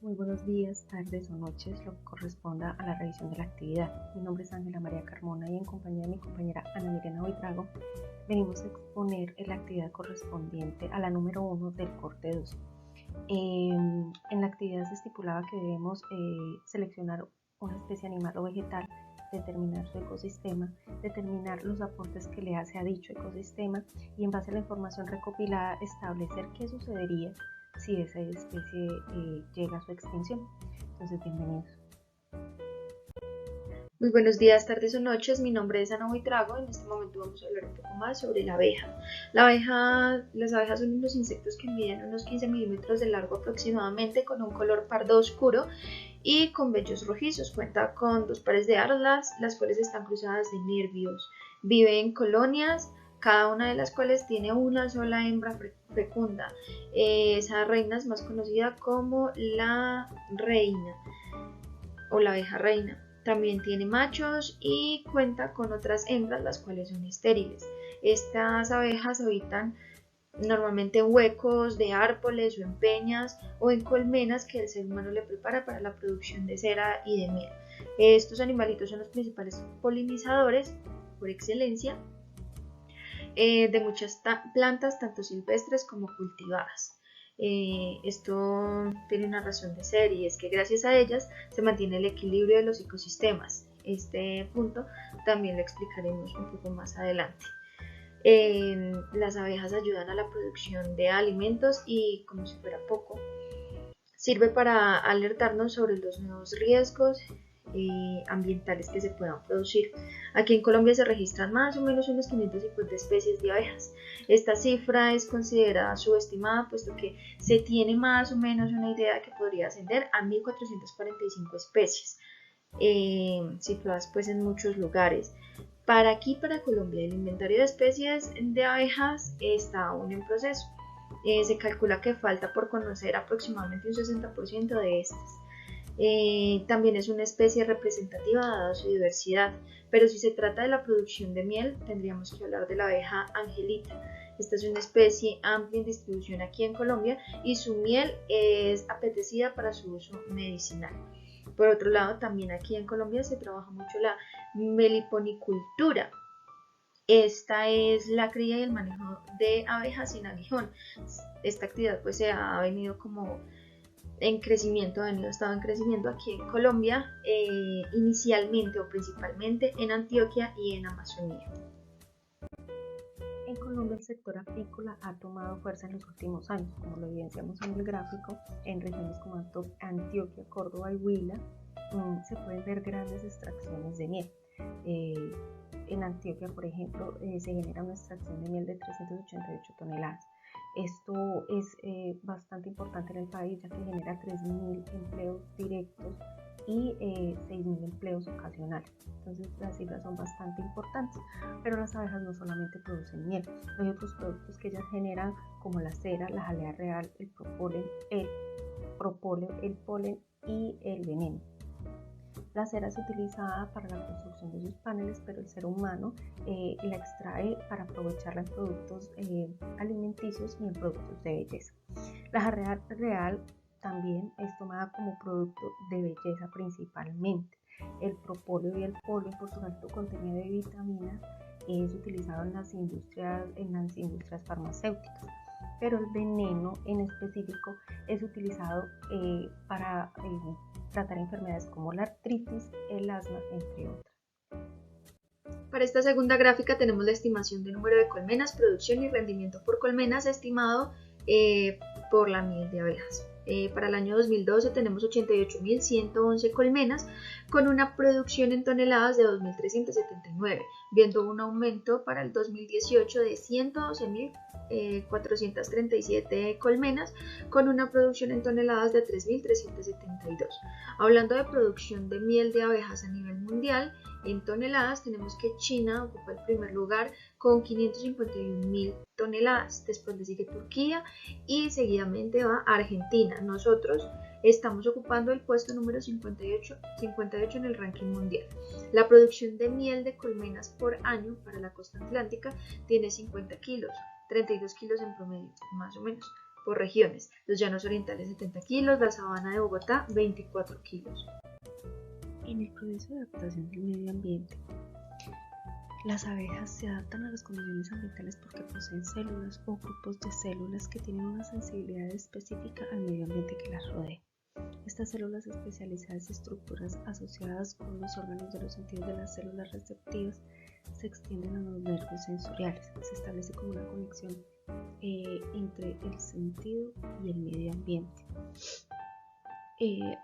Muy buenos días, tardes o noches, lo que corresponda a la revisión de la actividad. Mi nombre es Ángela María Carmona y en compañía de mi compañera Ana Mirena Buitrago venimos a exponer la actividad correspondiente a la número 1 del corte 2. En la actividad se estipulaba que debemos seleccionar una especie animal o vegetal, determinar su ecosistema, determinar los aportes que le hace a dicho ecosistema y en base a la información recopilada establecer qué sucedería si esa especie llega a su extinción. Entonces, bienvenidos. Muy buenos días, tardes o noches, mi nombre es Ana Buitrago. En este momento vamos a hablar un poco más sobre la abeja. Las abejas son unos insectos que miden unos 15 milímetros de largo aproximadamente, con un color pardo oscuro y con vellos rojizos. Cuenta con 2 pares de alas, las cuales están cruzadas de nervios. Vive en colonias, cada una de las cuales tiene una sola hembra fecunda. Esa reina es más conocida como la reina o la abeja reina. También tiene machos y cuenta con otras hembras, las cuales son estériles. Estas abejas habitan normalmente en huecos de árboles o en peñas o en colmenas que el ser humano le prepara para la producción de cera y de miel. Estos animalitos son los principales polinizadores por excelencia de muchas plantas, tanto silvestres como cultivadas. Esto tiene una razón de ser, y es que gracias a ellas se mantiene el equilibrio de los ecosistemas. Este punto también lo explicaremos un poco más adelante. Las abejas ayudan a la producción de alimentos y, como si fuera poco, sirve para alertarnos sobre los nuevos riesgos ambientales que se puedan producir. Aquí en Colombia se registran más o menos unas 550 especies de abejas. Esta cifra es considerada subestimada, puesto que se tiene más o menos una idea que podría ascender a 1445 especies, situadas pues en muchos lugares. Para Colombia, el inventario de especies de abejas está aún en proceso. Se calcula que falta por conocer aproximadamente un 60% de estas. También es una especie representativa dada su diversidad, pero si se trata de la producción de miel, tendríamos que hablar de la abeja angelita. Esta es una especie amplia en distribución aquí en Colombia y su miel es apetecida para su uso medicinal. Por otro lado, también aquí en Colombia se trabaja mucho la meliponicultura. Esta es la cría y el manejo de abejas sin aguijón. Esta actividad pues se ha venido como en crecimiento, ha estado en crecimiento aquí en Colombia, inicialmente o principalmente en Antioquia y en Amazonía. En Colombia el sector apícola ha tomado fuerza en los últimos años, como lo evidenciamos en el gráfico. En regiones como Antioquia, Córdoba y Huila se pueden ver grandes extracciones de miel. En Antioquia, por ejemplo, se genera una extracción de miel de 388 toneladas. Esto es bastante importante en el país, ya que genera 3.000 empleos directos y 6.000 empleos ocasionales. Entonces las cifras son bastante importantes, pero las abejas no solamente producen miel, hay otros productos que ellas generan, como la cera, la jalea real, el propóleo, el polen y el veneno. La cera es utilizada para la construcción de sus paneles, pero el ser humano la extrae para aprovecharla en productos alimenticios y en productos de belleza. La jalea real también es tomada como producto de belleza principalmente. El propóleo y el polen, por su alto contenido de vitaminas, es utilizado en las industrias farmacéuticas, pero el veneno en específico es utilizado para tratar enfermedades como la artritis, el asma, entre otras. Para esta segunda gráfica tenemos la estimación del número de colmenas, producción y rendimiento por colmenas estimado por la miel de abejas. Para el año 2012 tenemos 88.111 colmenas con una producción en toneladas de 2.379, viendo un aumento para el 2018 de 112.437 colmenas con una producción en toneladas de 3.372. Hablando de producción de miel de abejas a nivel mundial, en toneladas tenemos que China ocupa el primer lugar con 551.000 toneladas, después le sigue Turquía y seguidamente va Argentina. Nosotros estamos ocupando el puesto número 58 en el ranking mundial. La producción de miel de colmenas por año para la costa atlántica tiene 50 kilos, 32 kilos en promedio, más o menos. por regiones. Los llanos orientales 70 kilos, la sabana de Bogotá 24 kilos. En el proceso de adaptación del medio ambiente, las abejas se adaptan a las condiciones ambientales porque poseen células o grupos de células que tienen una sensibilidad específica al medio ambiente que las rodea. Estas células especializadas y estructuras asociadas con los órganos de los sentidos de las células receptivas se extienden a los nervios sensoriales. Se establece como una conexión entre el sentido y el medio ambiente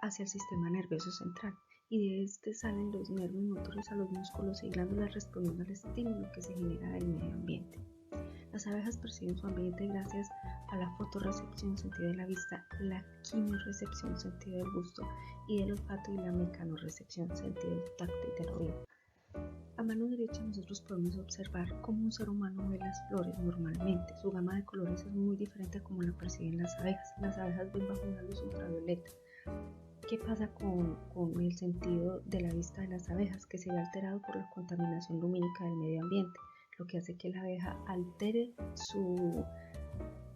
hacia el sistema nervioso central, y de este salen los nervios motores a los músculos y glándulas respondiendo al estímulo que se genera del medio ambiente. Las abejas perciben su ambiente gracias a la fotorrecepción, sentido de la vista, la quimiorecepción, sentido del gusto y del olfato, y la mecanorrecepción, sentido del tacto y del oído. A mano derecha nosotros podemos observar cómo un ser humano ve las flores normalmente. Su gama de colores es muy diferente a como la perciben las abejas. Las abejas ven bajo una luz ultravioleta. ¿Qué pasa con el sentido de la vista de las abejas? Que se ve alterado por la contaminación lumínica del medio ambiente, lo que hace que la abeja altere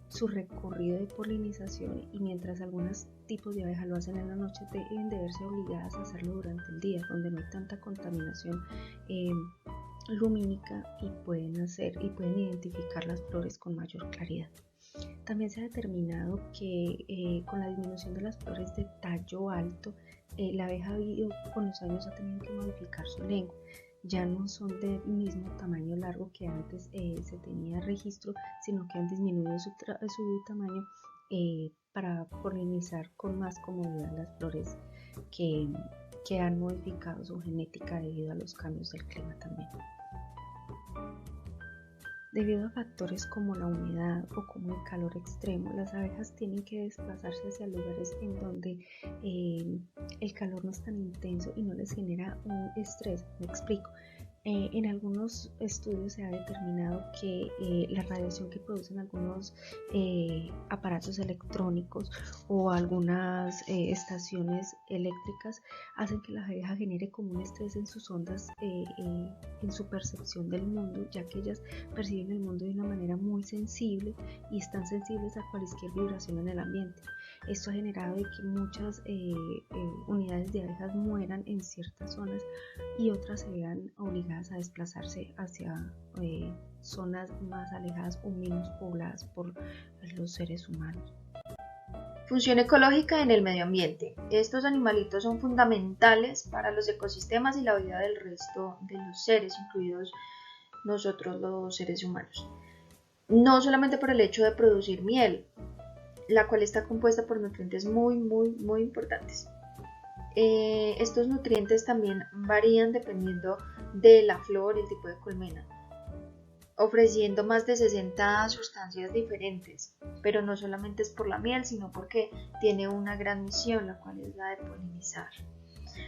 su recorrido de polinización, y mientras algunos tipos de abejas lo hacen en la noche, deben de verse obligadas a hacerlo durante el día, donde no hay tanta contaminación lumínica, y pueden identificar las flores con mayor claridad. También se ha determinado que con la disminución de las flores de tallo alto, la abeja con los años ha tenido que modificar su lengua. Ya no son del mismo tamaño largo que antes se tenía registro, sino que han disminuido su tamaño para polinizar con más comodidad las flores que han modificado su genética debido a los cambios del clima también. Debido a factores como la humedad o como el calor extremo, las abejas tienen que desplazarse hacia lugares en donde el calor no es tan intenso y no les genera un estrés. Me explico. En algunos estudios se ha determinado que la radiación que producen algunos aparatos electrónicos o algunas estaciones eléctricas hacen que la abeja genere como un estrés en sus ondas, en su percepción del mundo, ya que ellas perciben el mundo de una manera muy sensible y están sensibles a cualquier vibración en el ambiente. Esto ha generado de que muchas unidades de abejas mueran en ciertas zonas y otras se vean obligadas a desplazarse hacia zonas más alejadas o menos pobladas por los seres humanos. Función ecológica en el medio ambiente. Estos animalitos son fundamentales para los ecosistemas y la vida del resto de los seres, incluidos nosotros los seres humanos. No solamente por el hecho de producir miel, la cual está compuesta por nutrientes muy importantes. Estos nutrientes también varían dependiendo de la flor y el tipo de colmena, ofreciendo más de 60 sustancias diferentes, pero no solamente es por la miel, sino porque tiene una gran misión, la cual es la de polinizar.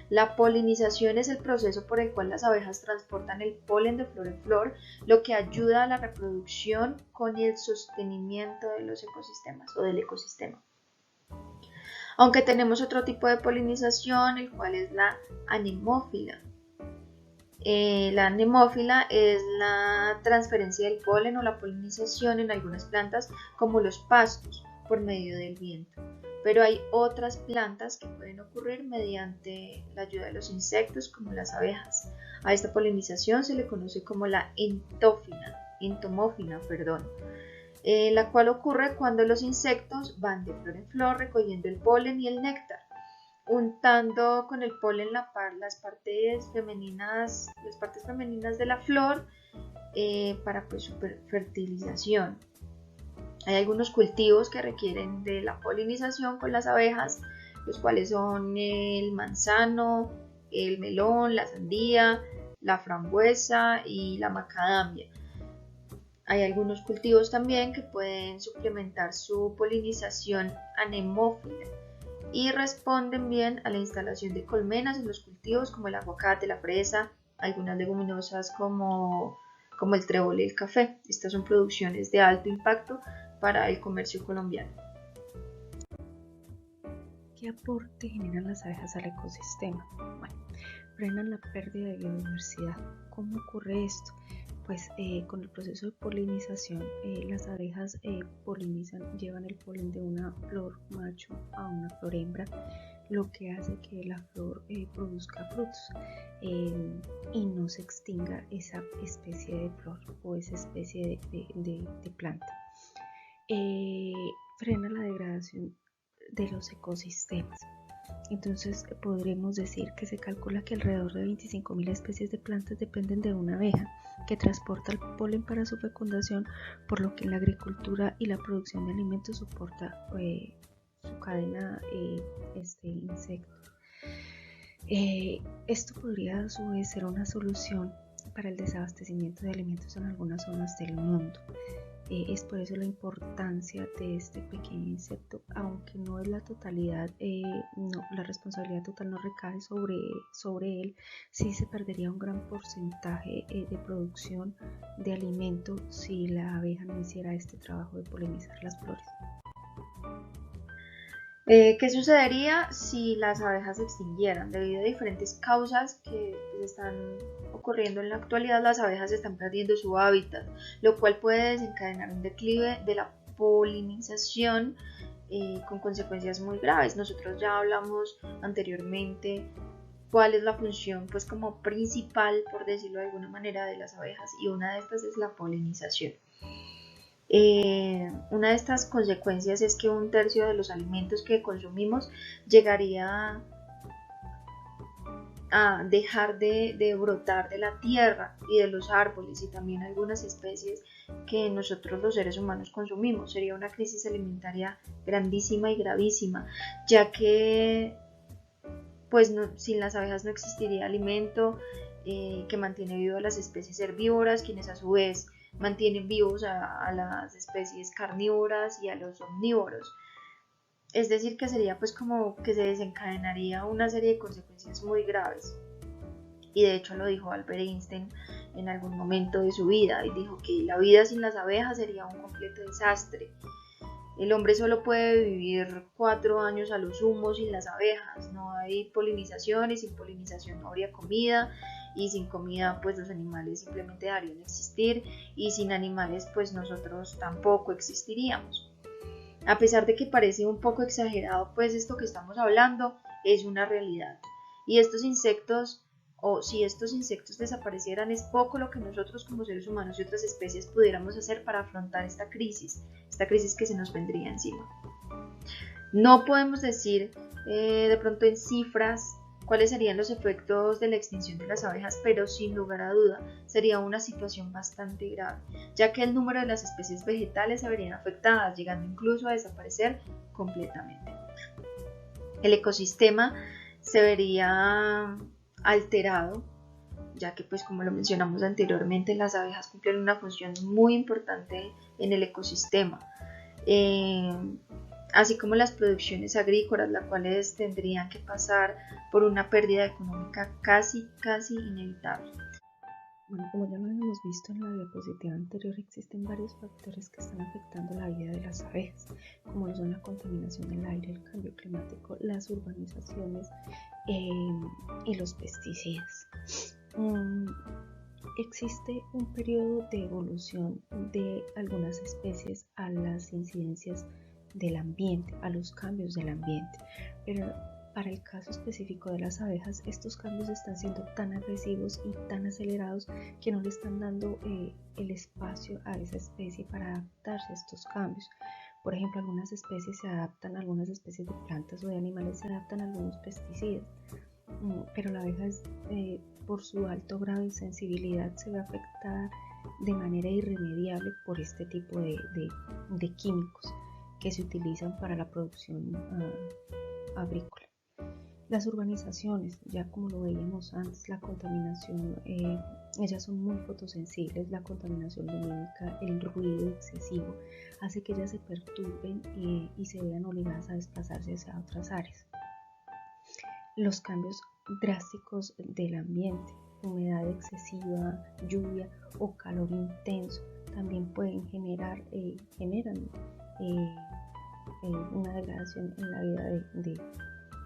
La polinización es el proceso por el cual las abejas transportan el polen de flor en flor, lo que ayuda a la reproducción con el sostenimiento de los ecosistemas o del ecosistema. Aunque tenemos otro tipo de polinización, el cual es la anemófila. La anemófila es la transferencia del polen o la polinización en algunas plantas, como los pastos, por medio del viento. Pero hay otras plantas que pueden ocurrir mediante la ayuda de los insectos, como las abejas. A esta polinización se le conoce como la entomófila, la cual ocurre cuando los insectos van de flor en flor recogiendo el polen y el néctar, untando con el polen las partes femeninas de la flor para su fertilización. Hay algunos cultivos que requieren de la polinización con las abejas, los cuales son el manzano, el melón, la sandía, la frambuesa y la macadamia. Hay algunos cultivos también que pueden suplementar su polinización anemófila y responden bien a la instalación de colmenas en los cultivos como el aguacate, la fresa, algunas leguminosas como el trébol y el café. Estas son producciones de alto impacto para el comercio colombiano. ¿Qué aporte generan las abejas al ecosistema? Bueno, frenan la pérdida de biodiversidad. ¿Cómo ocurre esto? pues con el proceso de polinización, las abejas polinizan, llevan el polen de una flor macho a una flor hembra, lo que hace que la flor produzca frutos y no se extinga esa especie de flor o esa especie de planta. Frena la degradación de los ecosistemas. Entonces podremos decir que se calcula que alrededor de 25.000 especies de plantas dependen de una abeja que transporta el polen para su fecundación, por lo que en la agricultura y la producción de alimentos soporta su cadena este insecto. Esto podría a su vez ser una solución para el desabastecimiento de alimentos en algunas zonas del mundo. Es por eso la importancia de este pequeño insecto, aunque no es la totalidad, la responsabilidad total no recae sobre él. Sí se perdería un gran porcentaje de producción de alimento si la abeja no hiciera este trabajo de polinizar las flores. ¿Qué sucedería si las abejas se extinguieran? Debido a diferentes causas que están ocurriendo en la actualidad, las abejas están perdiendo su hábitat, lo cual puede desencadenar un declive de la polinización con consecuencias muy graves. Nosotros ya hablamos anteriormente cuál es la función, pues como principal, por decirlo de alguna manera, de las abejas, y una de estas es la polinización. Una de estas consecuencias es que 1/3 de los alimentos que consumimos llegaría a dejar de brotar de la tierra y de los árboles, y también algunas especies que nosotros los seres humanos consumimos. Sería una crisis alimentaria grandísima y gravísima, ya que pues sin las abejas no existiría alimento que mantiene vivas las especies herbívoras, quienes a su vez mantienen vivos a las especies carnívoras y a los omnívoros. Es decir, que sería pues como que se desencadenaría una serie de consecuencias muy graves. Y de hecho lo dijo Albert Einstein en algún momento de su vida, y dijo que la vida sin las abejas sería un completo desastre. El hombre solo puede vivir 4 años a lo sumo sin las abejas. No hay polinización, y sin polinización no habría comida, y sin comida pues los animales simplemente dejarían de existir, y sin animales pues nosotros tampoco existiríamos. A pesar de que parece un poco exagerado, pues esto que estamos hablando es una realidad. Y estos insectos, o si estos insectos desaparecieran, es poco lo que nosotros como seres humanos y otras especies pudiéramos hacer para afrontar esta crisis que se nos vendría encima. No podemos decir de pronto en cifras cuáles serían los efectos de la extinción de las abejas, pero sin lugar a duda sería una situación bastante grave, ya que el número de las especies vegetales se verían afectadas, llegando incluso a desaparecer completamente. El ecosistema se vería alterado, ya que pues como lo mencionamos anteriormente, las abejas cumplen una función muy importante en el ecosistema, así como las producciones agrícolas, las cuales tendrían que pasar por una pérdida económica casi inevitable. Bueno, como ya lo habíamos visto en la diapositiva anterior, existen varios factores que están afectando la vida de las abejas, como lo son la contaminación del aire, el cambio climático, las urbanizaciones y los pesticidas. Existe un periodo de evolución de algunas especies a las incidencias del ambiente, a los cambios del ambiente, pero para el caso específico de las abejas, estos cambios están siendo tan agresivos y tan acelerados que no le están dando el espacio a esa especie para adaptarse a estos cambios. Por ejemplo, algunas especies se adaptan, algunas especies de plantas o de animales se adaptan a algunos pesticidas, pero la abeja por su alto grado de sensibilidad se ve afectada de manera irremediable por este tipo de químicos que se utilizan para la producción agrícola. Las urbanizaciones, ya como lo veíamos antes, la contaminación, ellas son muy fotosensibles, la contaminación lumínica, el ruido excesivo, hace que ellas se perturben y se vean obligadas a desplazarse hacia otras áreas. Los cambios drásticos del ambiente, humedad excesiva, lluvia o calor intenso, también pueden generan una degradación en la vida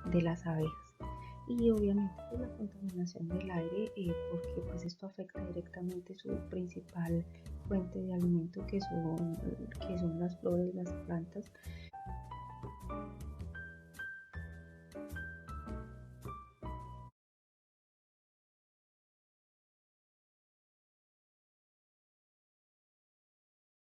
de las abejas. y obviamente pues, la contaminación del aire, porque pues esto afecta directamente su principal fuente de alimento que son las flores, las plantas.